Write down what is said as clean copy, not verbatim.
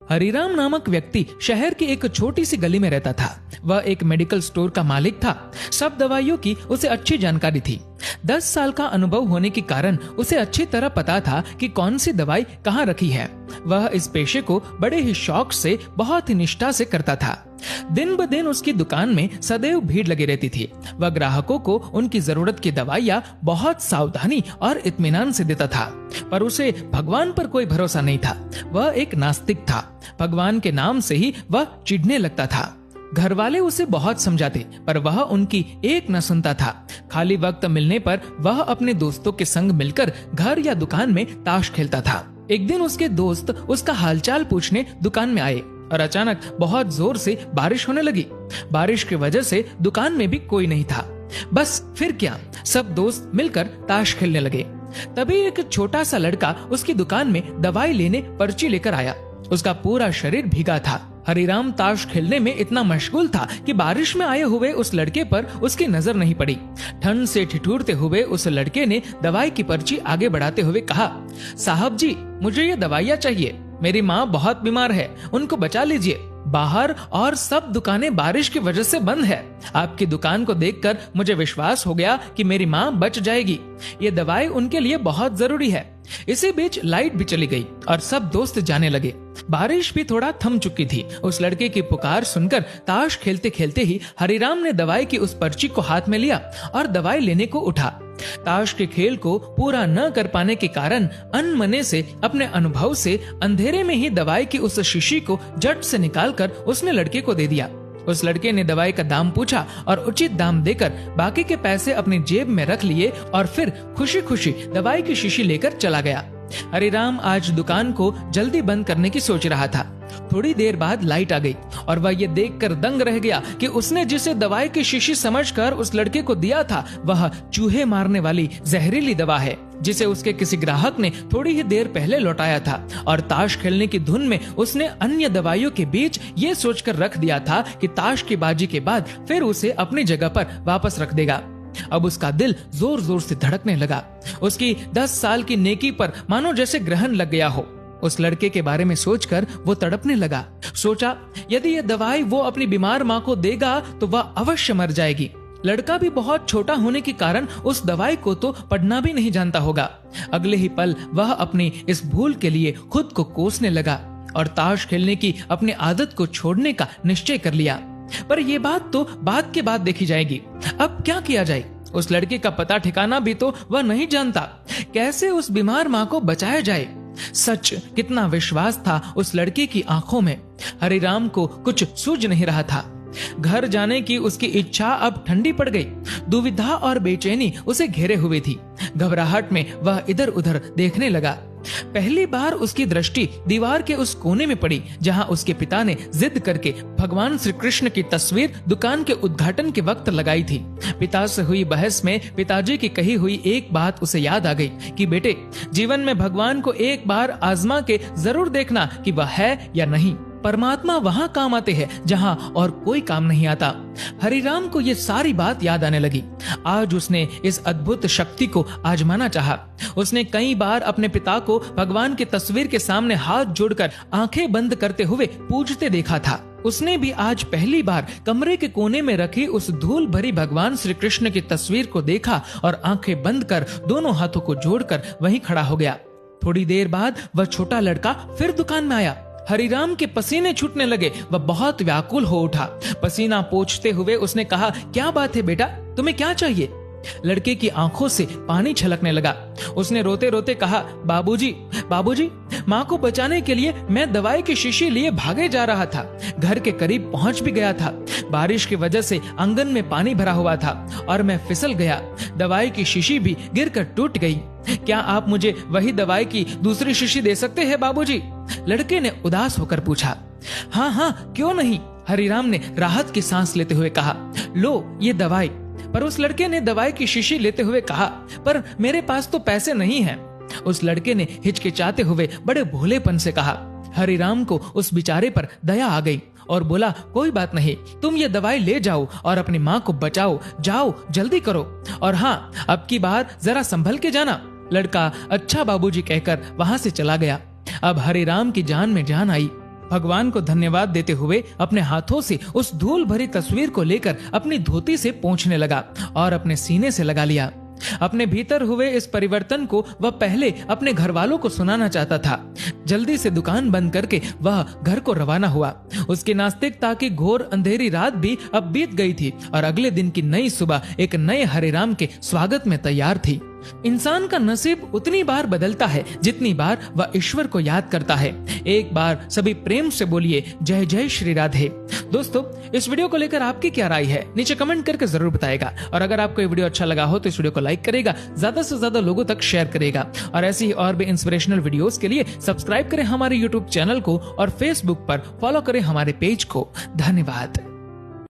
हरिराम नामक व्यक्ति शहर की एक छोटी सी गली में रहता था। वह एक मेडिकल स्टोर का मालिक था। सब दवाइयों की उसे अच्छी जानकारी थी। 10 साल का अनुभव होने के कारण उसे अच्छी तरह पता था कि कौन सी दवाई कहाँ रखी है। वह इस पेशे को बड़े ही शौक से, बहुत ही निष्ठा से करता था। दिन ब दिन उसकी दुकान में सदैव भीड़ लगी रहती थी। वह ग्राहकों को उनकी जरूरत की दवाइयाँ बहुत सावधानी और इत्मीनान से देता था। पर उसे भगवान पर कोई भरोसा नहीं था। वह एक नास्तिक था। भगवान के नाम से ही वह चिढ़ने लगता था। घर वाले उसे बहुत समझाते, पर वह उनकी एक न सुनता था। खाली वक्त मिलने पर वह अपने दोस्तों के संग मिलकर घर या दुकान में ताश खेलता था। एक दिन उसके दोस्त उसका हालचाल पूछने दुकान में आए और अचानक बहुत जोर से बारिश होने लगी। बारिश की वजह से दुकान में भी कोई नहीं था। बस फिर क्या, सब दोस्त मिलकर ताश खेलने लगे। तभी एक छोटा सा लड़का उसकी दुकान में दवाई लेने पर्ची लेकर आया। उसका पूरा शरीर भीगा था। हरिराम ताश खेलने में इतना मशगूल था कि बारिश में आए हुए उस लड़के पर उसकी नजर नहीं पड़ी। ठंड से ठिठुरते हुए उस लड़के ने दवाई की पर्ची आगे बढ़ाते हुए कहा, साहब जी, मुझे ये दवाइयाँ चाहिए। मेरी माँ बहुत बीमार है, उनको बचा लीजिए। बाहर और सब दुकानें बारिश की वजह से बंद है। आपकी दुकान को देखकर मुझे विश्वास हो गया कि मेरी माँ बच जाएगी। ये दवाई उनके लिए बहुत जरूरी है। इसी बीच लाइट भी चली गई और सब दोस्त जाने लगे। बारिश भी थोड़ा थम चुकी थी। उस लड़के की पुकार सुनकर ताश खेलते खेलते ही हरिराम ने दवाई की उस पर्ची को हाथ में लिया और दवाई लेने को उठा। ताश के खेल को पूरा न कर पाने के कारण अनमने से, अपने अनुभव से, अंधेरे में ही दवाई की उस शीशी को झट से निकालकर उसने लड़के को दे दिया। उस लड़के ने दवाई का दाम पूछा और उचित दाम देकर बाकी के पैसे अपनी जेब में रख लिए और फिर खुशी खुशी दवाई की शीशी लेकर चला गया। हरिराम आज दुकान को जल्दी बंद करने की सोच रहा था। थोड़ी देर बाद लाइट आ गई और वह ये देखकर दंग रह गया कि उसने जिसे दवाई की शीशी समझकर उस लड़के को दिया था, वह चूहे मारने वाली जहरीली दवा है, जिसे उसके किसी ग्राहक ने थोड़ी ही देर पहले लौटाया था। और ताश खेलने की धुन में उसने अन्य दवाइयों के बीच ये सोचकर रख दिया था कि ताश की बाजी के बाद फिर उसे अपनी जगह पर वापस रख देगा। अब उसका दिल जोर जोर से धड़कने लगा। उसकी 10 साल की नेकी पर मानो जैसे ग्रहण लग गया हो। उस लड़के के बारे में सोचकर वो तड़पने लगा। सोचा, यदि ये दवाई वो अपनी बीमार माँ को देगा तो वह अवश्य मर जाएगी। लड़का भी बहुत छोटा होने के कारण उस दवाई को तो पढ़ना भी नहीं जानता होगा। अगले ही पल वह अपनी इस भूल के लिए खुद को कोसने लगा और ताश खेलने की अपनी आदत को छोड़ने का निश्चय कर लिया। पर यह बात तो बाद के बाद देखी जाएगी। अब क्या किया जाए? उस लड़के का पता ठिकाना भी तो वह नहीं जानता। कैसे उस बीमार माँ को बचाया जाए? सच, कितना विश्वास था उस लड़के की आंखों में। हरिराम को कुछ सूझ नहीं रहा था। घर जाने की उसकी इच्छा अब ठंडी पड़ गई। दुविधा और बेचैनी उसे घेरे हुए थी। घबराहट में वह इधर उधर देखने लगा। पहली बार उसकी दृष्टि दीवार के उस कोने में पड़ी जहां उसके पिता ने जिद करके भगवान श्री कृष्ण की तस्वीर दुकान के उद्घाटन के वक्त लगाई थी। पिता से हुई बहस में पिताजी की कही हुई एक बात उसे याद आ गई कि बेटे, जीवन में भगवान को एक बार आजमा के जरूर देखना कि वह है या नहीं। परमात्मा वहां काम आते हैं जहां और कोई काम नहीं आता। हरिराम को ये सारी बात याद आने लगी। आज उसने इस अद्भुत शक्ति को आजमाना चाहा। उसने कई बार अपने पिता को भगवान की तस्वीर के सामने हाथ जोड़कर आंखें बंद करते हुए पूजते देखा था। उसने भी आज पहली बार कमरे के कोने में रखी उस धूल भरी भगवान श्री कृष्ण की तस्वीर को देखा और आंखें बंद कर दोनों हाथों को जोड़कर वहीं खड़ा हो गया। थोड़ी देर बाद वह छोटा लड़का फिर दुकान में आया। हरिराम के पसीने छूटने लगे। वह बहुत व्याकुल हो उठा। पसीना पोंछते हुए उसने कहा, क्या बात है बेटा, तुम्हें क्या चाहिए? लड़के की आंखों से पानी छलकने लगा। उसने रोते रोते कहा, बाबूजी, बाबूजी, माँ को बचाने के लिए मैं दवाई की शीशी लिए भागे जा रहा था। घर के करीब पहुंच भी गया था। बारिश की वजह से आंगन में पानी भरा हुआ था और मैं फिसल गया। दवाई की शीशी भी गिरकर टूट गई। क्या आप मुझे वही दवाई की दूसरी शीशी दे सकते हैं बाबूजी? लड़के ने उदास होकर पूछा। हाँ हाँ, क्यों नहीं, हरिराम ने राहत की सांस लेते हुए कहा। लो ये दवाई। पर उस लड़के ने दवाई की शीशी लेते हुए कहा, पर मेरे पास तो पैसे नहीं हैं। उस लड़के ने हिचकिचाते हुए बड़े भोलेपन से कहा। हरिराम को उस बेचारे पर दया आ गई और बोला, कोई बात नहीं, तुम ये दवाई ले जाओ और अपनी माँ को बचाओ। जाओ, जल्दी करो। और हाँ, अब की बार जरा संभल के जाना। लड़का अच्छा बाबूजी कहकर वहां से चला गया। अब हरिराम की जान में जान आई। भगवान को धन्यवाद देते हुए अपने हाथों से उस धूल भरी तस्वीर को लेकर अपनी धोती से पोंछने लगा और अपने सीने से लगा लिया। अपने भीतर हुए इस परिवर्तन को वह पहले अपने घर वालों को सुनाना चाहता था। जल्दी से दुकान बंद करके वह घर को रवाना हुआ। उसकी नास्तिकता की घोर अंधेरी रात भी अब बीत गई थी और अगले दिन की नई सुबह एक नए हरे राम के स्वागत में तैयार थी। इंसान का नसीब उतनी बार बदलता है जितनी बार वह ईश्वर को याद करता है। एक बार सभी प्रेम से बोलिए जय जय श्री राधे। दोस्तों, इस वीडियो को लेकर आपकी क्या राय है नीचे कमेंट करके जरूर बताएगा। और अगर आपको ये वीडियो अच्छा लगा हो तो इस वीडियो को लाइक करेगा, ज्यादा से ज्यादा लोगों तक शेयर करेगा। और ऐसी ही और भी इंस्पिरेशनल वीडियोस के लिए सब्सक्राइब करें हमारे यूट्यूब चैनल को और फेसबुक पर फॉलो करें हमारे पेज को। धन्यवाद।